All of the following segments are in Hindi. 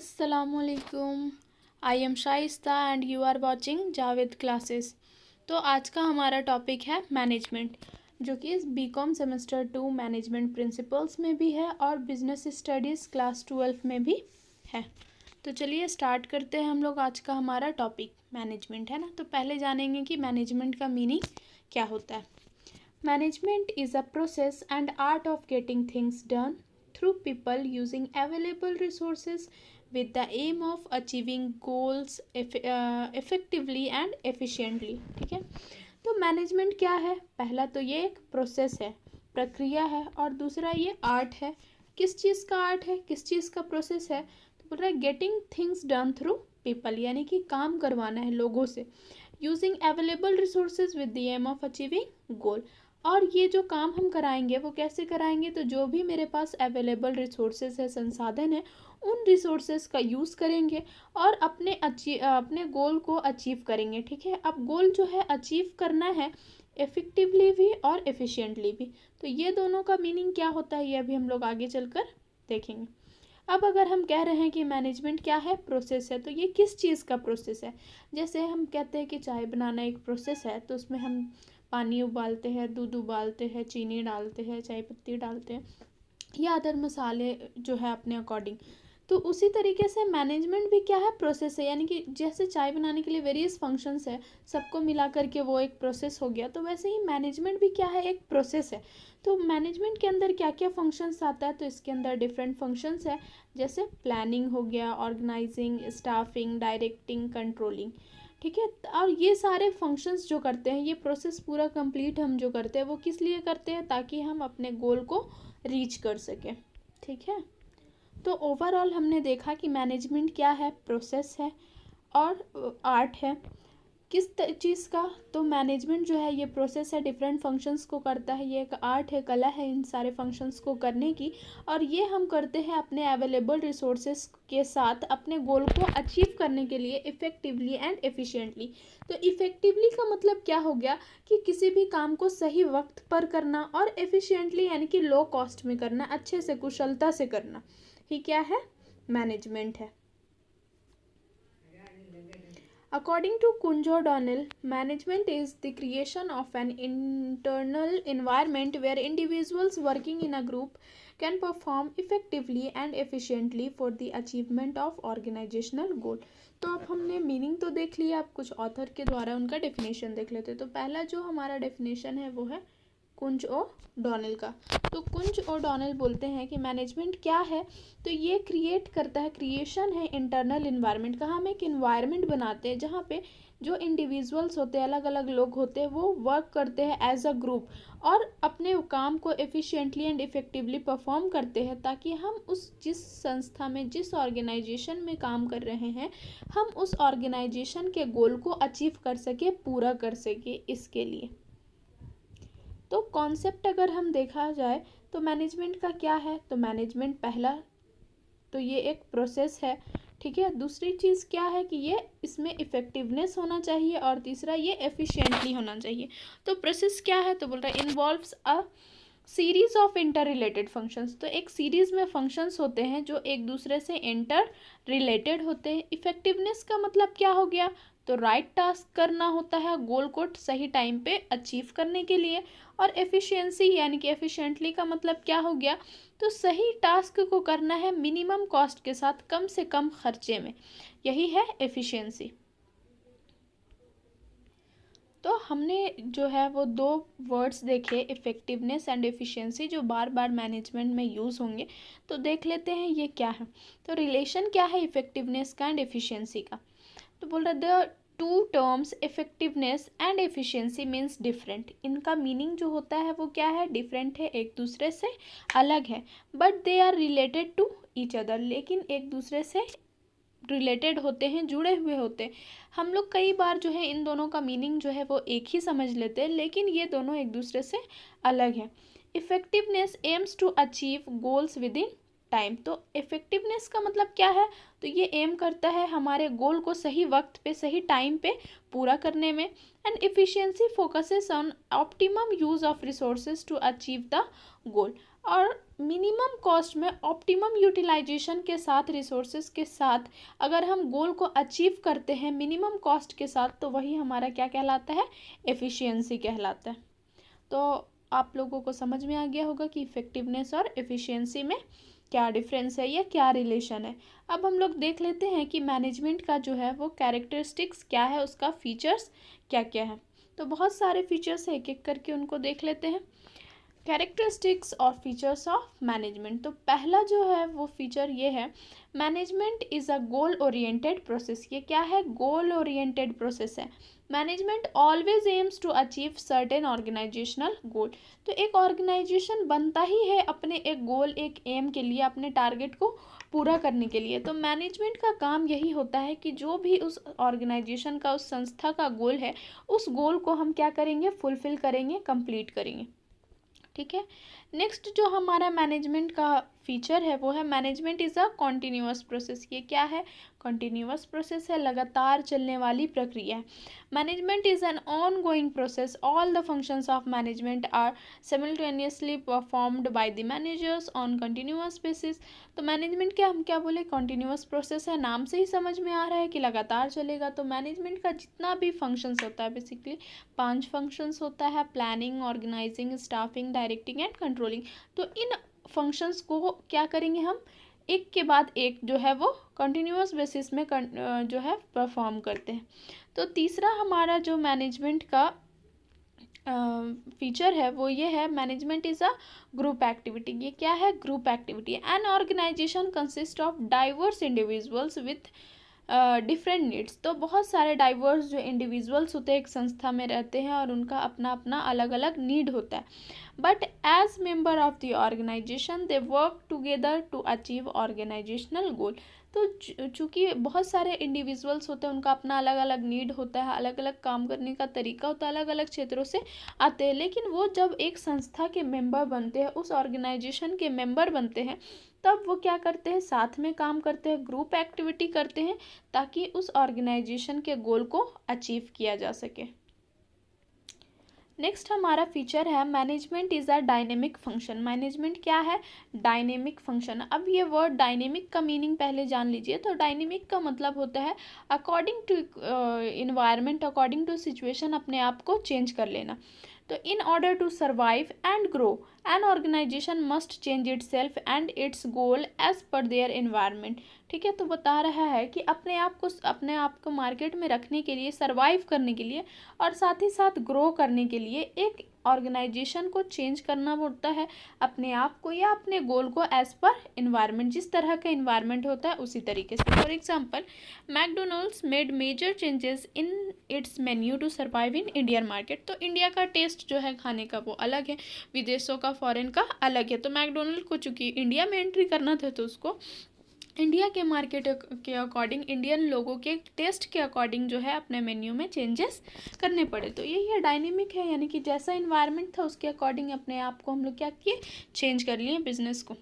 अस्सलामुअलैकुम। I am Shaista and you are watching Javed classes. तो आज का हमारा टॉपिक है मैनेजमेंट, जो कि इस बीकॉम सेमेस्टर 2 मैनेजमेंट प्रिंसिपल्स में भी है और बिजनेस स्टडीज़ क्लास 12 में भी है। तो चलिए स्टार्ट करते हैं हम लोग। आज का हमारा टॉपिक मैनेजमेंट है ना। तो पहले जानेंगे कि मैनेजमेंट का मीनिंग क्या होता है। Management is a process and art of getting things done through people using available resources with the aim of achieving goals effectively and efficiently। ठीक है, तो मैनेजमेंट क्या है? पहला तो ये एक प्रोसेस है, प्रक्रिया है, और दूसरा ये आर्ट है। किस चीज़ का आर्ट है, किस चीज़ का प्रोसेस है? तो बोल रहा है getting things done through people, यानी कि काम करवाना है लोगों से। Using available resources with the aim of achieving goal, और ये जो काम हम कराएंगे वो कैसे कराएंगे? तो जो भी मेरे पास अवेलेबल रिसोर्सेज है, संसाधन है, उन रिसोर्सेज का यूज़ करेंगे और अपने गोल को अचीव करेंगे। ठीक है, अब गोल जो है अचीव करना है इफ़ेक्टिवली भी और एफिशिएंटली भी। तो ये दोनों का मीनिंग क्या होता है, ये अभी हम लोग आगे चलकर देखेंगे। अब अगर हम कह रहे हैं कि मैनेजमेंट क्या है? प्रोसेस है। तो ये किस चीज़ का प्रोसेस है? जैसे हम कहते हैं कि चाय बनाना एक प्रोसेस है, तो उसमें हम पानी उबालते हैं, दूध उबालते हैं, चीनी डालते हैं, चाय पत्ती डालते हैं, या अदर मसाले जो है अपने अकॉर्डिंग। तो उसी तरीके से मैनेजमेंट भी क्या है? प्रोसेस है। यानी कि जैसे चाय बनाने के लिए वेरियस फंक्शंस है, सबको मिला करके वो एक प्रोसेस हो गया, तो वैसे ही मैनेजमेंट भी क्या है? एक प्रोसेस है। तो मैनेजमेंट के अंदर क्या क्या फंक्शंस आता है? तो इसके अंदर डिफरेंट फंक्शंस है, जैसे प्लानिंग हो गया, ऑर्गेनाइजिंग, स्टाफिंग, डायरेक्टिंग, कंट्रोलिंग। ठीक है, और ये सारे फंक्शंस जो करते हैं, ये प्रोसेस पूरा कंप्लीट हम जो करते हैं वो किस लिए करते हैं? ताकि हम अपने गोल को रीच कर सकें। ठीक है, तो ओवरऑल हमने देखा कि मैनेजमेंट क्या है? प्रोसेस है और आर्ट है। किस चीज़ का? तो मैनेजमेंट जो है ये प्रोसेस है, डिफरेंट फंक्शंस को करता है, ये एक आर्ट है, कला है इन सारे फंक्शंस को करने की, और ये हम करते हैं अपने अवेलेबल रिसोर्सेस के साथ अपने गोल को अचीव करने के लिए इफ़ेक्टिवली एंड एफिशिएंटली। तो इफ़ेक्टिवली का मतलब क्या हो गया कि किसी भी काम को सही वक्त पर करना, और एफिशिएंटली यानी कि लो कॉस्ट में करना, अच्छे से कुशलता से करना ही क्या है? मैनेजमेंट है। According to Kunjo Donnell, management is the creation of an internal environment where individuals working in a group can perform effectively and efficiently for the achievement of organizational goal। तो अब हमने मीनिंग तो देख लिया, अब कुछ ऑथर के द्वारा उनका डेफिनेशन देख लेते। तो पहला जो हमारा डेफिनेशन है वो है कुंज ओ डॉनेल का। तो कुंज ओ डॉनेल बोलते हैं कि मैनेजमेंट क्या है? तो ये क्रिएट करता है, क्रिएशन है इंटरनल इन्वायरमेंट का। हम एक इन्वायरमेंट बनाते हैं जहाँ पे जो इंडिविजुअल्स होते हैं, अलग अलग लोग होते हैं, वो वर्क करते हैं एज अ ग्रुप और अपने काम को एफिशिएंटली एंड इफेक्टिवली परफॉर्म करते हैं, ताकि हम जिस संस्था में, जिस ऑर्गेनाइजेशन में काम कर रहे हैं, हम उस ऑर्गेनाइजेशन के गोल को अचीव कर सके, पूरा कर सके। इसके लिए तो कॉन्सेप्ट अगर हम देखा जाए तो मैनेजमेंट का क्या है? तो मैनेजमेंट पहला तो ये एक प्रोसेस है। ठीक है, दूसरी चीज़ क्या है कि ये इसमें इफेक्टिवनेस होना चाहिए, और तीसरा ये एफिशिएंटली होना चाहिए। तो प्रोसेस क्या है? तो बोल रहा है involves a series of inter related functions. तो एक सीरीज में फंक्शंस होते हैं जो एक दूसरे से इंटर रिलेटेड होते हैं। इफेक्टिवनेस का मतलब क्या हो गया? तो राइट टास्क करना होता है गोल को सही टाइम पे अचीव करने के लिए। और एफिशिएंसी यानी कि एफिशिएंटली का मतलब क्या हो गया? तो सही टास्क को करना है मिनिमम कॉस्ट के साथ, कम से कम खर्चे में। यही है एफिशिएंसी। तो हमने जो है वो दो वर्ड्स देखे, इफ़ेक्टिवनेस एंड एफिशिएंसी, जो बार बार मैनेजमेंट में यूज़ होंगे। तो देख लेते हैं ये क्या है। तो रिलेशन क्या है इफ़ेक्टिवनेस का एंड एफिशिएंसी का? तो बोल रहा the two terms effectiveness and efficiency means different. इनका मीनिंग जो होता है वो क्या है? डिफरेंट है, एक दूसरे से अलग है, but they are related to each other. लेकिन एक दूसरे से रिलेटेड होते हैं, जुड़े हुए होते हैं। हम लोग कई बार जो है इन दोनों का मीनिंग जो है वो एक ही समझ लेते हैं, लेकिन ये दोनों एक दूसरे से अलग हैं। Effectiveness aims to achieve goals with within. Time effectiveness का मतलब क्या है? तो ये एम करता है हमारे गोल को सही वक्त पे, सही टाइम पे पूरा करने में। And efficiency focuses on optimum use of resources to achieve the goal. और मिनिमम कॉस्ट में ऑप्टिमम यूटिलाइजेशन के साथ, रिसोर्सेज के साथ अगर हम गोल को अचीव करते हैं मिनिमम कॉस्ट के साथ, तो वही हमारा क्या कहलाता है, एफिशिएंसी कहलाता है। तो आप लोगों को समझ में आ गया होगा कि इफ़ेक्टिवनेस और एफिशिएंसी में क्या डिफरेंस है या क्या रिलेशन है। अब हम लोग देख लेते हैं कि मैनेजमेंट का जो है वो कैरेक्टरिस्टिक्स क्या है, उसका फीचर्स क्या क्या है। तो बहुत सारे फीचर्स है, एक एक करके उनको देख लेते हैं। कैरेक्टरिस्टिक्स और फीचर्स ऑफ मैनेजमेंट। तो पहला जो है वो फीचर ये है, management is a goal oriented process. ये क्या है, गोल ओरिएंटेड प्रोसेस है। Management always aims to achieve certain organisational goal. तो एक ऑर्गेनाइजेशन बनता ही है अपने एक गोल, एक एम के लिए, अपने टारगेट को पूरा करने के लिए। तो मैनेजमेंट का काम यही होता है कि जो भी उस ऑर्गेनाइजेशन का, उस संस्था का गोल है, उस गोल को हम क्या करेंगे, फुलफिल करेंगे, कंप्लीट करेंगे। ठीक है। नेक्स्ट जो हमारा मैनेजमेंट का फीचर है वो है, management is a continuous process. ये क्या है, कॉन्टिन्यूअस प्रोसेस है, लगातार चलने वाली प्रक्रिया है। Management is an ongoing process, all the functions of management are simultaneously performed by the managers on continuous basis. तो मैनेजमेंट क्या, हम क्या बोले, कॉन्टिन्यूअस प्रोसेस है, नाम से ही समझ में आ रहा है कि लगातार चलेगा। तो मैनेजमेंट का जितना भी फंक्शंस होता है, बेसिकली 5 फंक्शंस होता है, planning, organising, staffing, directing and controlling. तो इन फंक्शंस को क्या करेंगे हम, एक के बाद एक जो है वो कंटिन्यूअस बेसिस में जो है परफॉर्म करते हैं। तो तीसरा हमारा जो मैनेजमेंट का फीचर है वो ये है, management is a group activity. ये क्या है, group activity. An organisation consist of diverse individuals with different needs. तो बहुत सारे डाइवर्स जो इंडिविजुअल्स होते हैं एक संस्था में रहते हैं और उनका अपना अपना अलग अलग नीड होता है, but as member of the organisation they work together to achieve organisational goal. तो चूँकि बहुत सारे इंडिविजुअल्स होते हैं, उनका अपना अलग अलग नीड होता है, अलग अलग काम करने का तरीका होता है, अलग अलग क्षेत्रों से आते हैं, लेकिन वो जब एक संस्था के मेंबर बनते हैं, उस ऑर्गेनाइजेशन के मेंबर बनते हैं, तब वो क्या करते हैं, साथ में काम करते हैं, ग्रुप एक्टिविटी करते हैं, ताकि उस ऑर्गेनाइजेशन के गोल को अचीव किया जा सके। नेक्स्ट हमारा फीचर है, management is a dynamic function. Management क्या है, डायनेमिक फंक्शन। अब ये वर्ड डायनेमिक का मीनिंग पहले जान लीजिए। तो डायनेमिक का मतलब होता है according to environment, according to situation अपने आप को चेंज कर लेना। तो in order to survive and grow an organisation must change itself and its goal as per their environment. ठीक है। तो बता रहा है कि अपने आप को मार्केट में रखने के लिए, सर्वाइव करने के लिए और साथ ही साथ ग्रो करने के लिए एक ऑर्गेनाइजेशन को चेंज करना पड़ता है, अपने आप को या अपने गोल को एज पर इन्वायरमेंट, जिस तरह का इन्वायरमेंट होता है उसी तरीके से। For example, McDonald's made major changes in its menu to survive in Indian market. तो इंडिया का टेस्ट जो है खाने का वो अलग है, विदेशों का, फॉरेन का अलग है। तो मैकडोनल्ड को चूँकि इंडिया में एंट्री करना था, तो उसको इंडिया के मार्केट के अकॉर्डिंग, इंडियन लोगों के टेस्ट के अकॉर्डिंग जो है अपने मेन्यू में चेंजेस करने पड़े। तो यही है डायनेमिक है, यानी कि जैसा इन्वायरमेंट था उसके अकॉर्डिंग अपने आप को हम लोग क्या किए, चेंज कर लिए बिजनेस को।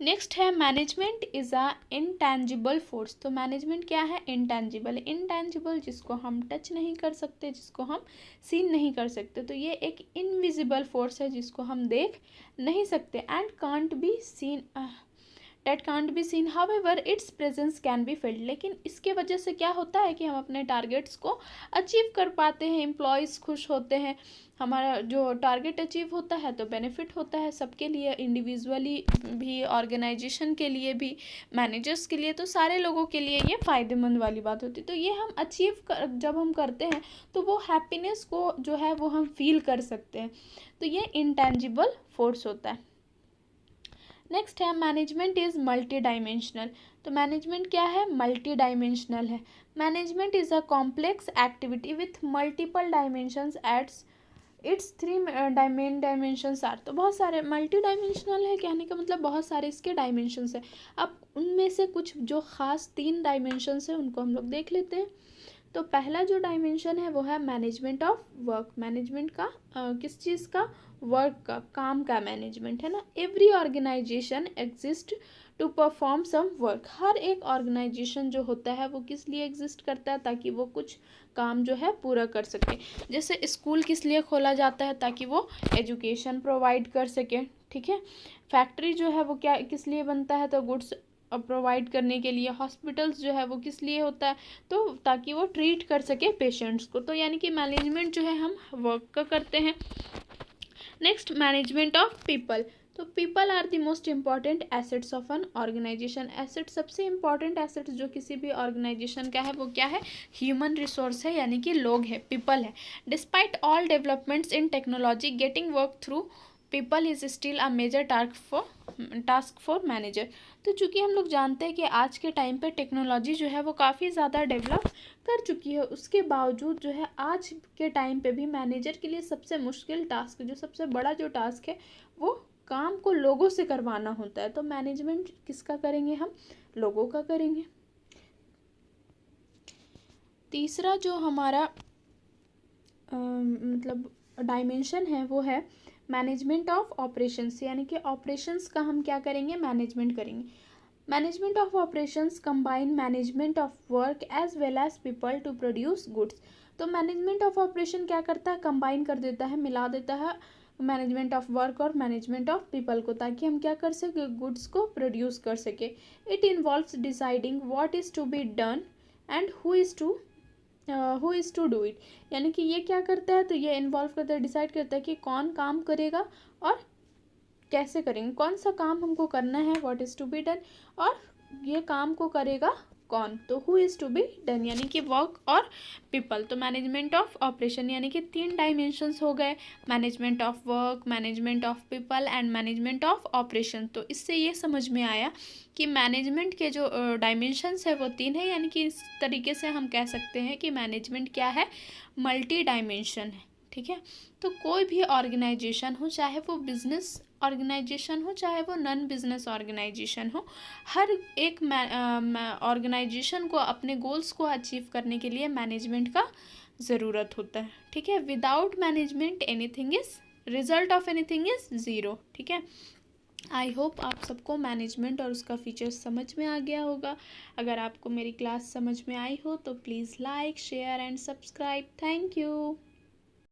नेक्स्ट है, management is a intangible force. तो मैनेजमेंट क्या है, इनटैंजिबल। इनटैंजिबल जिसको हम टच नहीं कर सकते, जिसको हम सीन नहीं कर सकते। तो ये एक इनविजिबल फोर्स है जिसको हम देख नहीं सकते, and can't be seen, that can't be seen, however its presence can be felt. लेकिन इसके वजह से क्या होता है कि हम अपने टारगेट्स को अचीव कर पाते हैं, एम्प्लॉयज़ खुश होते हैं, हमारा जो टारगेट अचीव होता है तो बेनिफिट होता है सबके लिए, इंडिविजुअली भी, ऑर्गेनाइजेशन के लिए भी, मैनेजर्स के लिए, तो सारे लोगों के लिए ये फ़ायदेमंद वाली बात होती है। तो ये हम जब हम करते हैं तो वो हैप्पीनेस को जो है वो हम फील कर सकते हैं। तो ये इंटेंजिबल फोर्स होता है। नेक्स्ट है, मैनेजमेंट इज़ मल्टी डायमेंशनल। तो मैनेजमेंट क्या है, मल्टी डायमेंशनल है। Management is a complex activity with multiple dimensions its its 3 dimensions are. तो बहुत सारे मल्टी डायमेंशनल है, कहने का मतलब बहुत सारे इसके डायमेंशंस है। अब उनमें से कुछ जो ख़ास 3 डायमेंशंस है उनको हम लोग देख लेते हैं। तो पहला जो डायमेंशन है वो है मैनेजमेंट ऑफ वर्क। मैनेजमेंट का किस चीज़ का, वर्क का, काम का मैनेजमेंट है ना। Every organisation exist to perform some work. हर एक ऑर्गेनाइजेशन जो होता है वो किस लिए एग्जिस्ट करता है, ताकि वो कुछ काम जो है पूरा कर सके। जैसे स्कूल किस लिए खोला जाता है, ताकि वो एजुकेशन प्रोवाइड कर सके, ठीक है। फैक्ट्री जो है वो क्या किस लिए बनता है, तो गुड्स प्रोवाइड करने के लिए। हॉस्पिटल्स जो है वो किस लिए होता है, तो ताकि वो ट्रीट कर सके पेशेंट्स को। तो यानी कि मैनेजमेंट जो है हम वर्क का करते हैं। Next, management of people. तो people are the most important assets of an organisation. Asset, सबसे इंपॉर्टेंट एसेट्स जो किसी भी ऑर्गेनाइजेशन का है वो क्या है, ह्यूमन रिसोर्स है, यानी कि लोग है, पीपल है। Despite all developments in technology, getting work through people is still a major task for manager. तो चूंकि हम लोग जानते हैं कि आज के टाइम पे टेक्नोलॉजी जो है वो काफ़ी ज़्यादा डेवलप कर चुकी है, उसके बावजूद जो है आज के टाइम पे भी मैनेजर के लिए सबसे मुश्किल टास्क, जो सबसे बड़ा जो टास्क है, वो काम को लोगों से करवाना होता है। तो मैनेजमेंट किसका करेंगे हम, लोगों का करेंगे। तीसरा जो हमारा मतलब डायमेंशन है वो है मैनेजमेंट ऑफ ऑपरेशंस, यानी कि ऑपरेशंस का हम क्या करेंगे, मैनेजमेंट करेंगे। Management of operations combine management of work as well as people to produce goods. तो मैनेजमेंट ऑफ ऑपरेशन क्या करता है, कंबाइन कर देता है, मिला देता है मैनेजमेंट ऑफ वर्क और मैनेजमेंट ऑफ पीपल को, ताकि हम क्या कर सके, गुड्स को प्रोड्यूस कर सके। It involves deciding what is to be done and who is to do it. यानी कि ये क्या करता है, तो ये इन्वॉल्व करता है, डिसाइड करता है कि कौन काम करेगा और कैसे करेंगे, कौन सा काम हमको करना है, what is to be done, और ये काम को करेगा कौन, तो who is to be done, यानी कि वर्क और पीपल। तो मैनेजमेंट ऑफ ऑपरेशन यानी कि 3 डायमेंशंस हो गए, management of work, management of people and management of operation. तो इससे ये समझ में आया कि मैनेजमेंट के जो डायमेंशंस है वो 3 है, यानी कि इस तरीके से हम कह सकते हैं कि मैनेजमेंट क्या है, मल्टी डायमेंशन है, ठीक है। तो कोई भी ऑर्गेनाइजेशन हो, चाहे वो बिजनेस ऑर्गेनाइजेशन हो, चाहे वो नॉन बिजनेस ऑर्गेनाइजेशन हो, हर एक ऑर्गेनाइजेशन को अपने गोल्स को अचीव करने के लिए मैनेजमेंट का ज़रूरत होता है, ठीक है। Without management anything is, result of anything is zero, ठीक है। आई होप आप सबको मैनेजमेंट और उसका फीचर्स समझ में आ गया होगा। अगर आपको मेरी क्लास समझ में आई हो तो please like, share and subscribe. Thank you.